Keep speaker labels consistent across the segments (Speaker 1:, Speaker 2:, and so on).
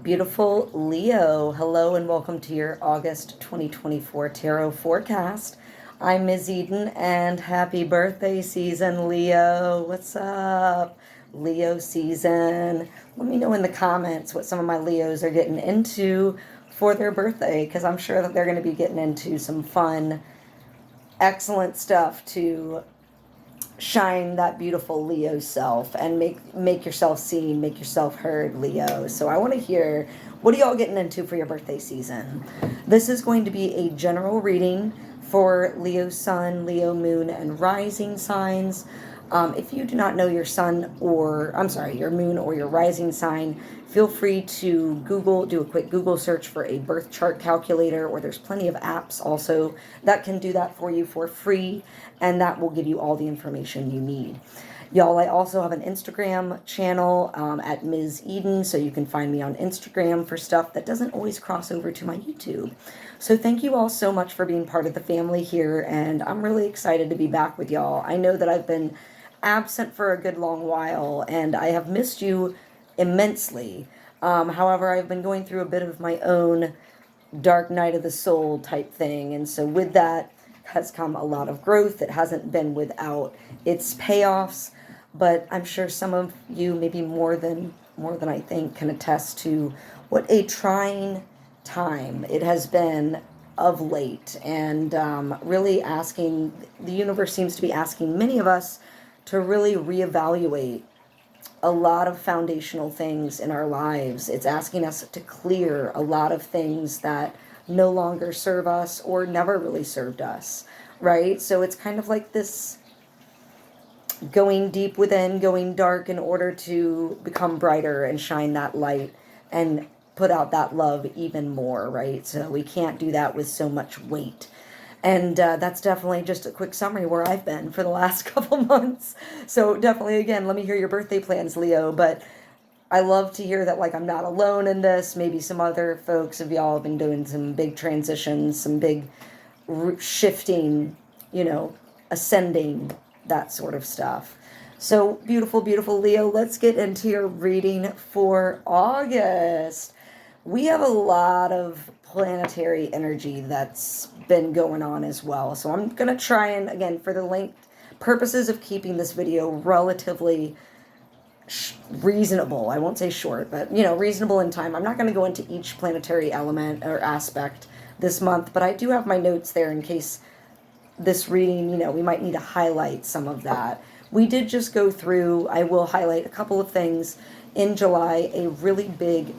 Speaker 1: Beautiful Leo, hello and welcome to your August 2024 tarot forecast. I'm Ms. Eden and happy birthday season, Leo. What's up? Leo season. Let me know in the comments what some of my Leos are getting into for their birthday, because I'm sure that they're going to be getting into some fun, excellent stuff to shine that beautiful Leo self and make yourself seen, make yourself heard, Leo. So I want to hear, what are y'all getting into for your birthday season? This is going to be a general reading for Leo sun, Leo moon, and rising signs. If you do not know your sun your moon or your rising sign, feel free to do a quick Google search for a birth chart calculator, or there's plenty of apps also that can do that for you for free, and that will give you all the information you need. Y'all, I also have an Instagram channel at Ms. Eden, so you can find me on Instagram for stuff that doesn't always cross over to my YouTube. So thank you all so much for being part of the family here, and I'm really excited to be back with y'all. I know that I've been absent for a good long while, and I have missed you immensely. However, I've been going through a bit of my own dark night of the soul type thing, and so with that has come a lot of growth. It hasn't been without its payoffs, but I'm sure some of you, maybe more than I think, can attest to what a trying time it has been of late, and really asking, the universe seems to be asking many of us to really reevaluate a lot of foundational things in our lives. It's asking us to clear a lot of things that no longer serve us or never really served us, right? So it's kind of like this going deep within, going dark in order to become brighter and shine that light and put out that love even more, right? So we can't do that with so much weight. And that's definitely just a quick summary where I've been for the last couple months. So definitely, again, let me hear your birthday plans, Leo. But I love to hear that, like, I'm not alone in this. Maybe some other folks of y'all have been doing some big transitions, some big shifting, ascending, that sort of stuff. So beautiful, beautiful Leo. Let's get into your reading for August. We have a lot of planetary energy that's been going on as well. So I'm going to try and, again, for the length purposes of keeping this video relatively reasonable. I won't say short, but, reasonable in time. I'm not going to go into each planetary element or aspect this month, but I do have my notes there in case this reading, we might need to highlight some of that. We did just go through, I will highlight a couple of things in July, a really big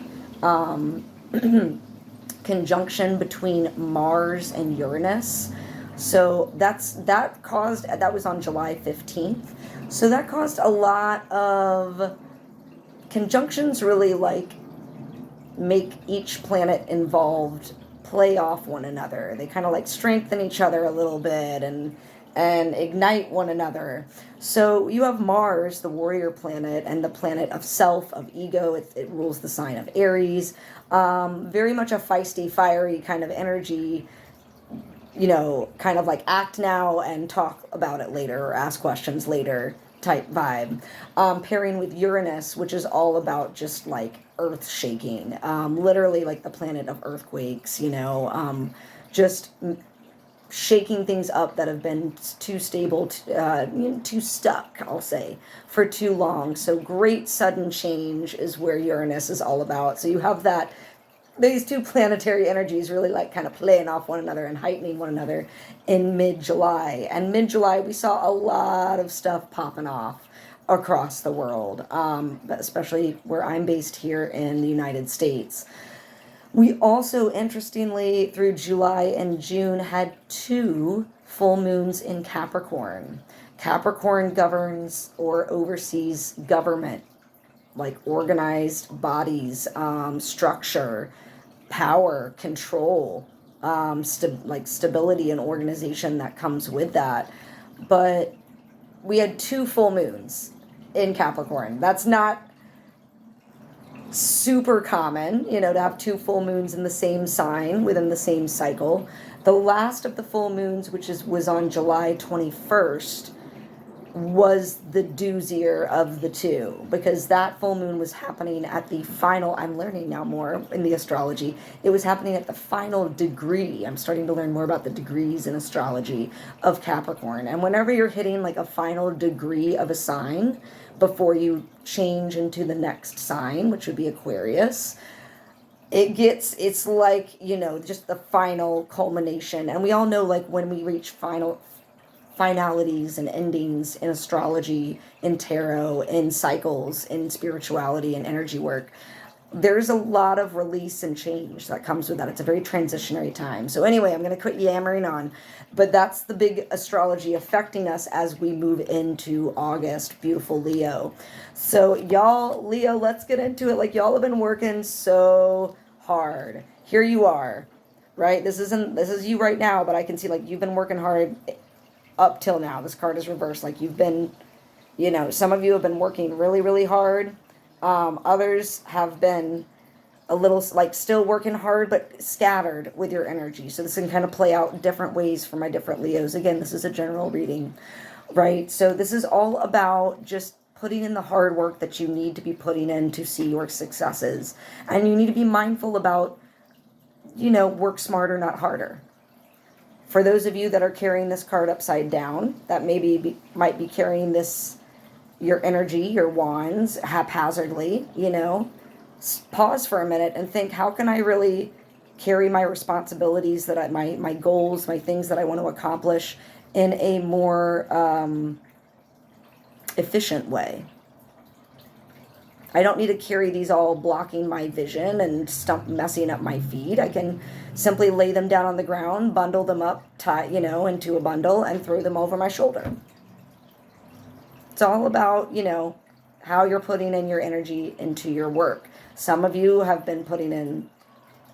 Speaker 1: conjunction between Mars and Uranus. So that was on July 15th. So that caused a lot of conjunctions, really make each planet involved play off one another. They kind of strengthen each other a little bit and ignite one another. So you have Mars, the warrior planet, and the planet of self, of ego. It rules the sign of Aries. Very much a feisty, fiery kind of energy, kind of like act now and talk about it later, or ask questions later type vibe. Pairing with Uranus, which is all about just earth shaking, literally like the planet of earthquakes, just shaking things up that have been too stable, too stuck, I'll say, for too long. So great sudden change is where Uranus is all about. So you have these two planetary energies really kind of playing off one another and heightening one another in mid-July. And mid-July, we saw a lot of stuff popping off across the world, especially where I'm based here in the United States. We also, interestingly, through July and June, had 2 full moons in Capricorn. Capricorn governs or oversees government, like organized bodies, structure, power, control, stability and organization that comes with that. But we had 2 full moons in Capricorn. That's not super common, to have 2 full moons in the same sign within the same cycle. The last of the full moons, which was on July 21st, was the doozier of the two, because that full moon was happening at the final, I'm learning now more in the astrology, it was happening at the final degree. I'm starting to learn more about the degrees in astrology of Capricorn. And whenever you're hitting like a final degree of a sign before you change into the next sign, which would be Aquarius, it's like, you know, just the final culmination. And we all know, like, when we reach finalities and endings in astrology, in tarot, in cycles, in spirituality and energy work, there's a lot of release and change that comes with that. It's a very transitionary time. So anyway, I'm going to quit yammering on, but that's the big astrology affecting us as we move into August. Beautiful Leo. So y'all, Leo, let's get into it. Like, y'all have been working so hard. Here you are, right? This is you right now, but I can see, like, you've been working hard up till now. This card is reversed. Like, you've been, you know, some of you have been working really, really hard. Others have been a little, like, still working hard, but scattered with your energy. So this can kind of play out different ways for my different Leos. Again, this is a general reading, right? So this is all about just putting in the hard work that you need to be putting in to see your successes. And you need to be mindful about, you know, work smarter, not harder. For those of you that are carrying this card upside down, that maybe might be carrying this, your energy, your wands, haphazardly, you know, pause for a minute and think, how can I really carry my responsibilities, that my goals, my things that I want to accomplish in a more efficient way? I don't need to carry these all blocking my vision and messing up my feed. I can simply lay them down on the ground, bundle them up, tie, you know, into a bundle, and throw them over my shoulder. It's all about, you know, how you're putting in your energy into your work. Some of you have been putting in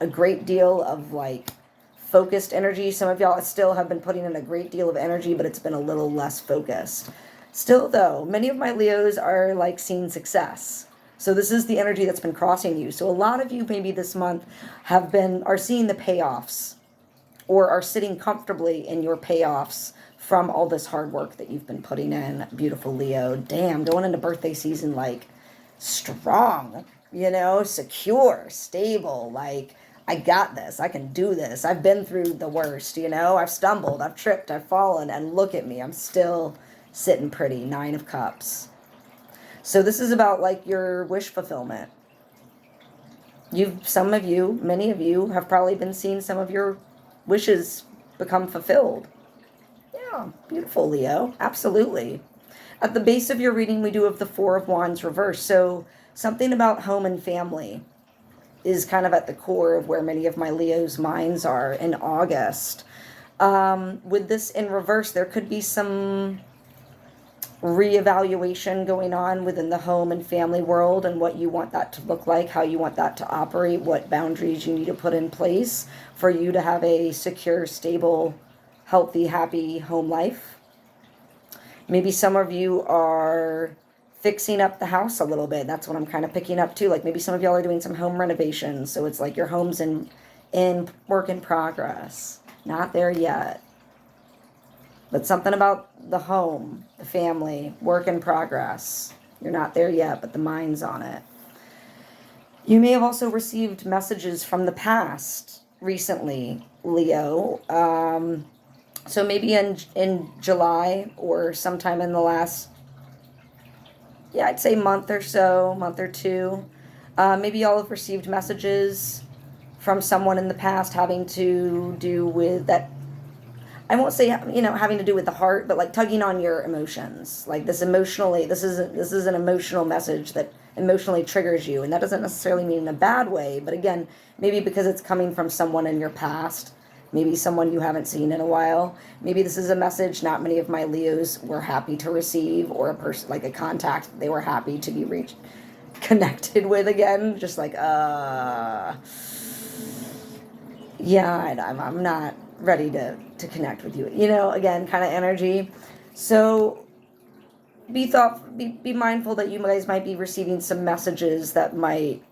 Speaker 1: a great deal of, like, focused energy. Some of y'all still have been putting in a great deal of energy, but it's been a little less focused. Still, though, many of my Leos are, like, seeing success. So this is the energy that's been crossing you. So a lot of you maybe this month are seeing the payoffs, or are sitting comfortably in your payoffs from all this hard work that you've been putting in. Beautiful Leo. Damn, going into birthday season, like, strong, you know, secure, stable, like, I got this, I can do this, I've been through the worst, you know, I've stumbled, I've tripped, I've fallen, and look at me, I'm still sitting pretty. 9 of Cups. So this is about, like, your wish fulfillment. Many of you have probably been seeing some of your wishes become fulfilled. Yeah, beautiful Leo. Absolutely. At the base of your reading, we do have the 4 of Wands reversed. So something about home and family is kind of at the core of where many of my Leo's minds are in August. With this in reverse, there could be some reevaluation going on within the home and family world, and what you want that to look like, how you want that to operate, what boundaries you need to put in place for you to have a secure, stable, healthy, happy home life. Maybe some of you are fixing up the house a little bit. That's what I'm kind of picking up too. Like, maybe some of y'all are doing some home renovations. So it's like your home's in work in progress. Not there yet. But something about the home, the family, work in progress. You're not there yet, but the mind's on it. You may have also received messages from the past recently, Leo. So maybe in July, or sometime in the last, I'd say month or two. Maybe y'all have received messages from someone in the past having to do with that. I won't say, you know, having to do with the heart, but like tugging on your emotions. Like this is an emotional message that emotionally triggers you. And that doesn't necessarily mean in a bad way, but again, maybe because it's coming from someone in your past, maybe someone you haven't seen in a while. Maybe this is a message not many of my Leos were happy to receive, or a person, like a contact they were happy to be connected with again. Just like, I'm not ready to connect with you. You know, again, kind of energy. So be mindful that you guys might be receiving some messages that might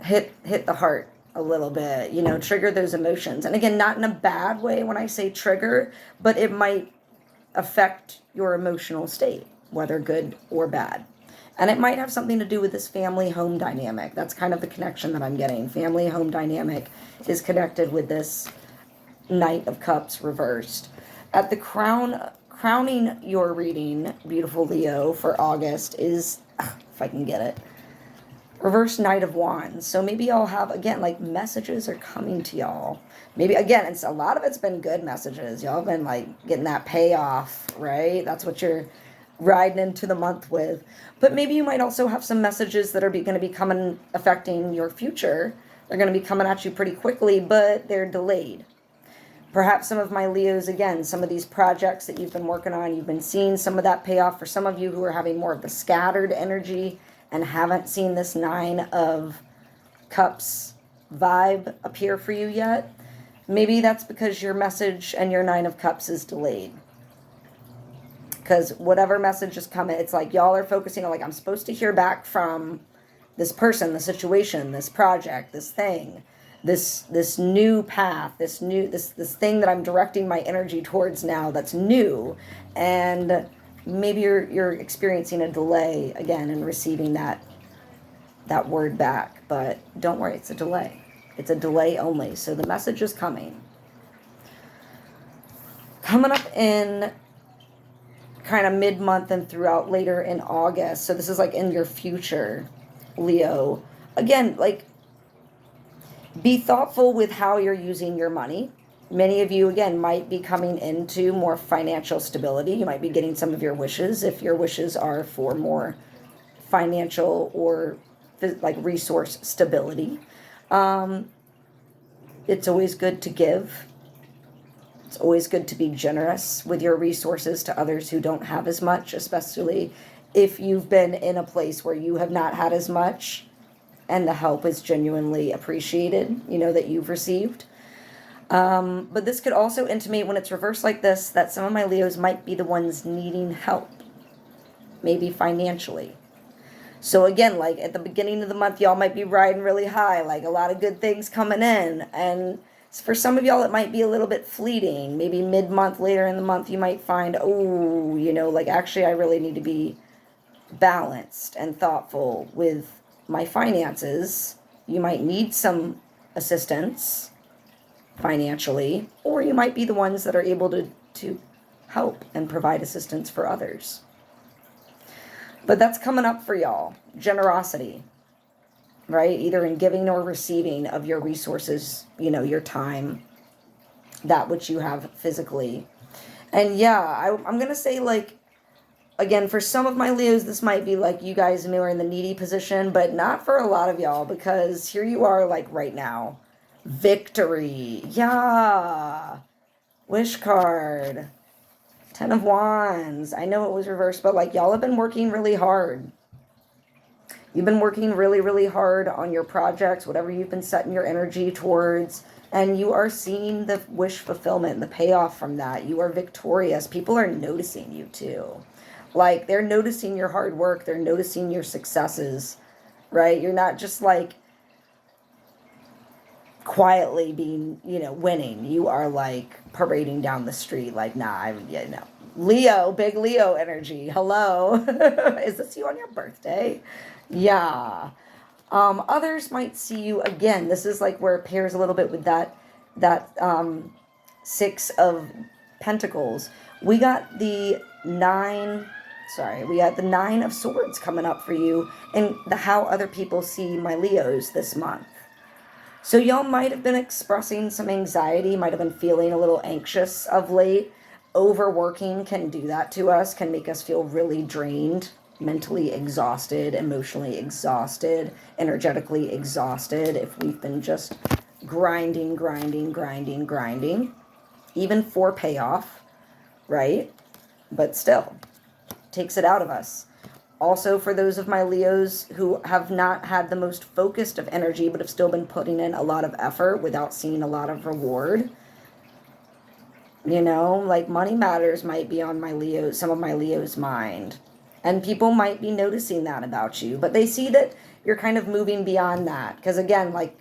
Speaker 1: hit the heart a little bit, you know, trigger those emotions. And again, not in a bad way when I say trigger, but it might affect your emotional state, whether good or bad. And it might have something to do with this family home dynamic. That's kind of the connection that I'm getting. Family home dynamic is connected with this Knight of Cups reversed. At the crowning your reading, beautiful Leo, for August is, if I can get it, reverse Knight of Wands. So maybe y'all have, again, like messages are coming to y'all. Maybe, again, it's a lot of it's been good messages. Y'all have been like getting that payoff, right? That's what you're riding into the month with. But maybe you might also have some messages that are going to be coming, affecting your future. They're going to be coming at you pretty quickly, but they're delayed. Perhaps some of my Leos, again, some of these projects that you've been working on, you've been seeing some of that payoff. For some of you who are having more of the scattered energy and haven't seen this 9 of Cups vibe appear for you yet, maybe that's because your message and your 9 of Cups is delayed. Because whatever message is coming, it's like y'all are focusing on, like, I'm supposed to hear back from this person, the situation, this project, this thing, this new path, this thing that I'm directing my energy towards now that's new. And maybe you're experiencing a delay again in receiving that word back. But don't worry, it's a delay. It's a delay only. So the message is coming. Coming up in kind of mid-month and throughout later in August. So this is like in your future, Leo. Again, like, be thoughtful with how you're using your money. Many of you, again, might be coming into more financial stability. You might be getting some of your wishes if your wishes are for more financial or like resource stability. It's always good to give. It's always good to be generous with your resources to others who don't have as much, especially if you've been in a place where you have not had as much and the help is genuinely appreciated, that you've received. But this could also intimate, when it's reversed like this, that some of my Leos might be the ones needing help, maybe financially. So again, like at the beginning of the month, y'all might be riding really high, like a lot of good things coming in. And for some of y'all, it might be a little bit fleeting. Maybe mid-month, later in the month, you might find, like actually I really need to be balanced and thoughtful with my finances. You might need some assistance financially, or you might be the ones that are able to help and provide assistance for others. But that's coming up for y'all. Generosity, right? Either in giving or receiving of your resources, your time, that which you have physically. And yeah, I'm going to say, like, again, for some of my Leos, this might be like you guys who are in the needy position, but not for a lot of y'all, because here you are, like, right now. Victory. Yeah. Wish card. 10 of Wands. I know it was reversed, but like y'all have been working really hard. You've been working really, really hard on your projects, whatever you've been setting your energy towards, and you are seeing the wish fulfillment, the payoff from that. You are victorious. People are noticing you too. Like, they're noticing your hard work. They're noticing your successes, right? You're not just like quietly being, winning. You are like parading down the street like, nah, Leo, big Leo energy. Hello. Is this you on your birthday? Yeah. Others might see you again. This is like where it pairs a little bit with that 6 of Pentacles. We got the 9 of Swords coming up for you, and how other people see my Leos this month. So y'all might have been expressing some anxiety, might have been feeling a little anxious of late. Overworking can do that to us, can make us feel really drained, mentally exhausted, emotionally exhausted, energetically exhausted, if we've been just grinding, even for payoff, right? But still, takes it out of us. Also, for those of my Leos who have not had the most focused of energy, but have still been putting in a lot of effort without seeing a lot of reward, like money matters might be on some of my Leos' mind. And people might be noticing that about you, but they see that you're kind of moving beyond that. Because again, like,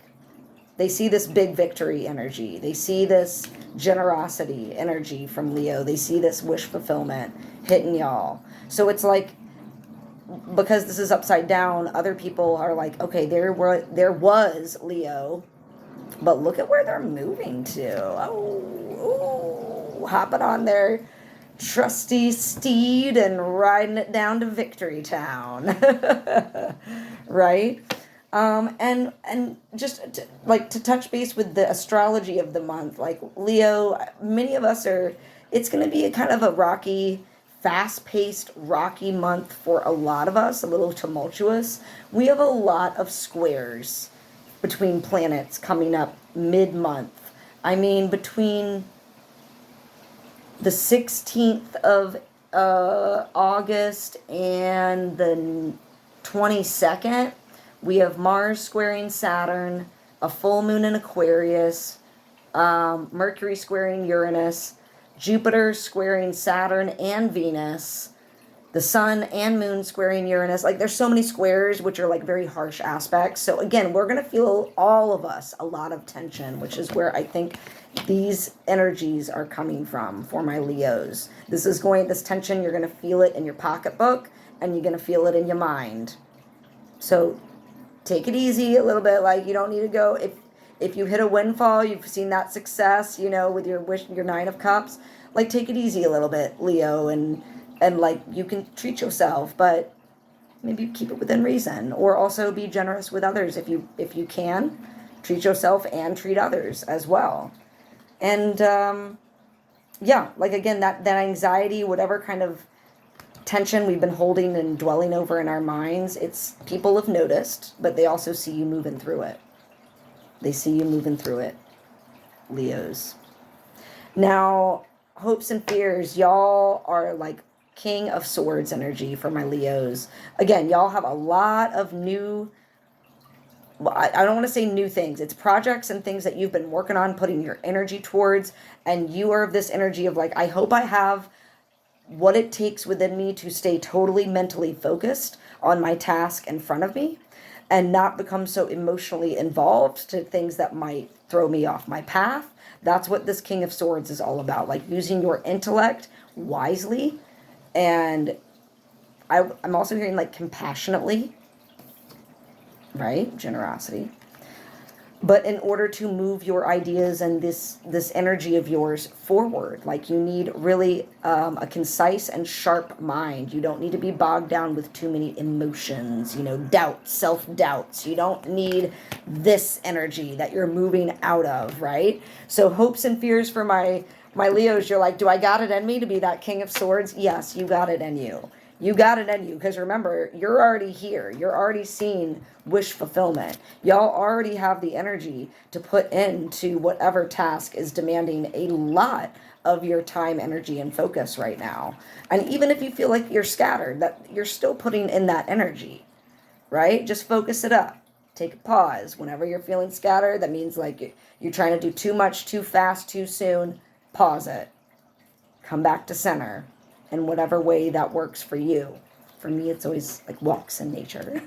Speaker 1: They see this big victory energy. They see this generosity energy from Leo. They see this wish fulfillment hitting y'all. So it's like, because this is upside down, other people are like, okay, there was Leo, but look at where they're moving to. Oh, hopping on their trusty steed and riding it down to Victory Town. Right? And just to touch base with the astrology of the month, like Leo, many of us it's going to be a kind of a rocky, fast-paced, rocky month for a lot of us, a little tumultuous. We have a lot of squares between planets coming up mid-month. I mean, between the 16th of August and the 22nd, we have Mars squaring Saturn, a full moon in Aquarius, Mercury squaring Uranus, Jupiter squaring Saturn and Venus, the Sun and Moon squaring Uranus. Like, there's so many squares, which are like very harsh aspects. So again, we're going to feel, all of us, a lot of tension, which is where I think these energies are coming from for my Leos. This tension, you're going to feel it in your pocketbook, and you're going to feel it in your mind. So take it easy a little bit. Like, you don't need to go, if you hit a windfall, you've seen that success, with your 9 of Cups, like, take it easy a little bit, Leo, and like, you can treat yourself, but maybe keep it within reason, or also be generous with others. If you can, treat yourself and treat others as well. And like, again, that anxiety, whatever kind of tension we've been holding and dwelling over in our minds, it's, people have noticed, but they also see you moving through it. They see you moving through it, Leos. Now, hopes and fears, y'all are like King of Swords energy for my Leos. Again, y'all have a lot of new, I don't want to say new things. It's projects and things that you've been working on, putting your energy towards, and you are of this energy of like, I hope I have what it takes within me to stay totally mentally focused on my task in front of me, and not become so emotionally involved to things that might throw me off my path. That's what this King of Swords is all about, like using your intellect wisely. And I'm also hearing like compassionately, right? Generosity. But in order to move your ideas and this energy of yours forward, like, you need really a concise and sharp mind. You don't need to be bogged down with too many emotions, doubts, self-doubts. You don't need this energy that you're moving out of, right? So hopes and fears for my Leos, you're like, do I got it in me to be that King of Swords? Yes, you got it in you. You got it in you, because remember, you're already here. You're already seeing wish fulfillment. Y'all already have the energy to put into whatever task is demanding a lot of your time, energy, and focus right now. And even if you feel like you're scattered, that you're still putting in that energy, right? Just focus it up. Take a pause. Whenever you're feeling scattered, that means like you're trying to do too much, too fast, too soon. Pause it. Come back to center. In whatever way that works for you. For me, it's always like walks in nature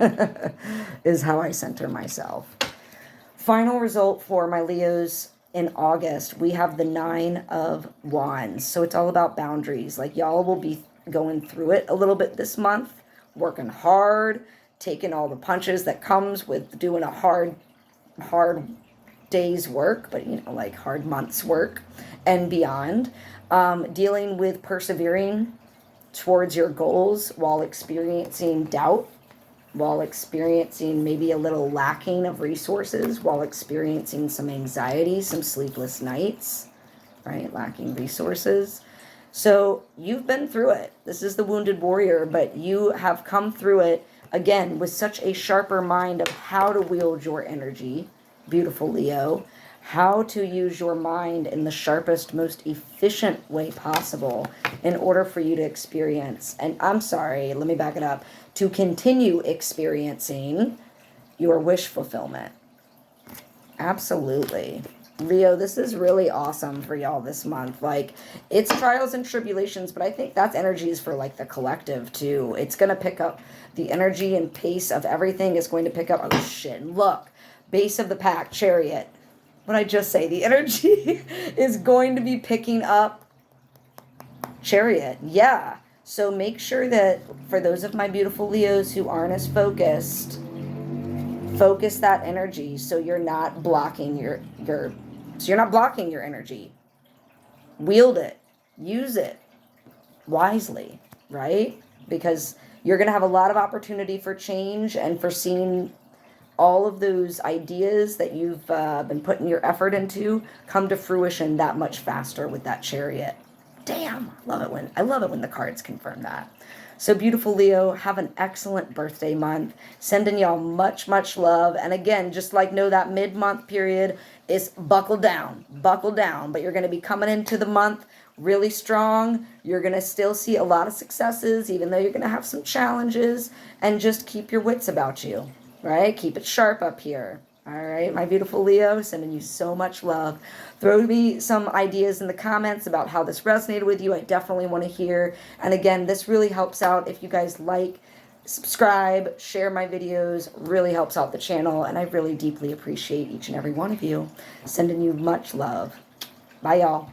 Speaker 1: is how I center myself. Final result for my Leos in August, we have the 9 of Wands. So it's all about boundaries. Like, y'all will be going through it a little bit this month, working hard, taking all the punches that comes with doing a hard day's work, but like hard month's work and beyond. Dealing with persevering towards your goals while experiencing doubt, while experiencing maybe a little lacking of resources, while experiencing some anxiety, some sleepless nights, right? Lacking resources. So you've been through it. This is the wounded warrior, but you have come through it, again, with such a sharper mind of how to wield your energy, beautiful Leo, how to use your mind in the sharpest, most efficient way possible in order for you to experience, and I'm sorry, let me back it up, to continue experiencing your wish fulfillment. Absolutely. Leo, this is really awesome for y'all this month. Like, it's trials and tribulations, but I think that's energies for like the collective too. It's going to pick up the energy and pace of everything is going to pick up. Oh shit, look, base of the pack, Chariot. what I just say? The energy is going to be picking up Chariot. Yeah. So make sure that for those of my beautiful Leos who aren't as focused, focus that energy so you're not blocking your energy. Wield it. Use it wisely, right? Because you're going to have a lot of opportunity for change and for seeing all of those ideas that you've been putting your effort into come to fruition that much faster with that Chariot. Damn, I love it when the cards confirm that. So beautiful Leo, have an excellent birthday month. Sending y'all much, much love. And again, just like know that mid-month period is buckle down, but you're going to be coming into the month really strong. You're going to still see a lot of successes, even though you're going to have some challenges, and just keep your wits about you, right? Keep it sharp up here. All right, my beautiful Leo, sending you so much love. Throw me some ideas in the comments about how this resonated with you. I definitely want to hear. And again, this really helps out if you guys like, subscribe, share my videos. Really helps out the channel. And I really deeply appreciate each and every one of you. Sending you much love. Bye, y'all.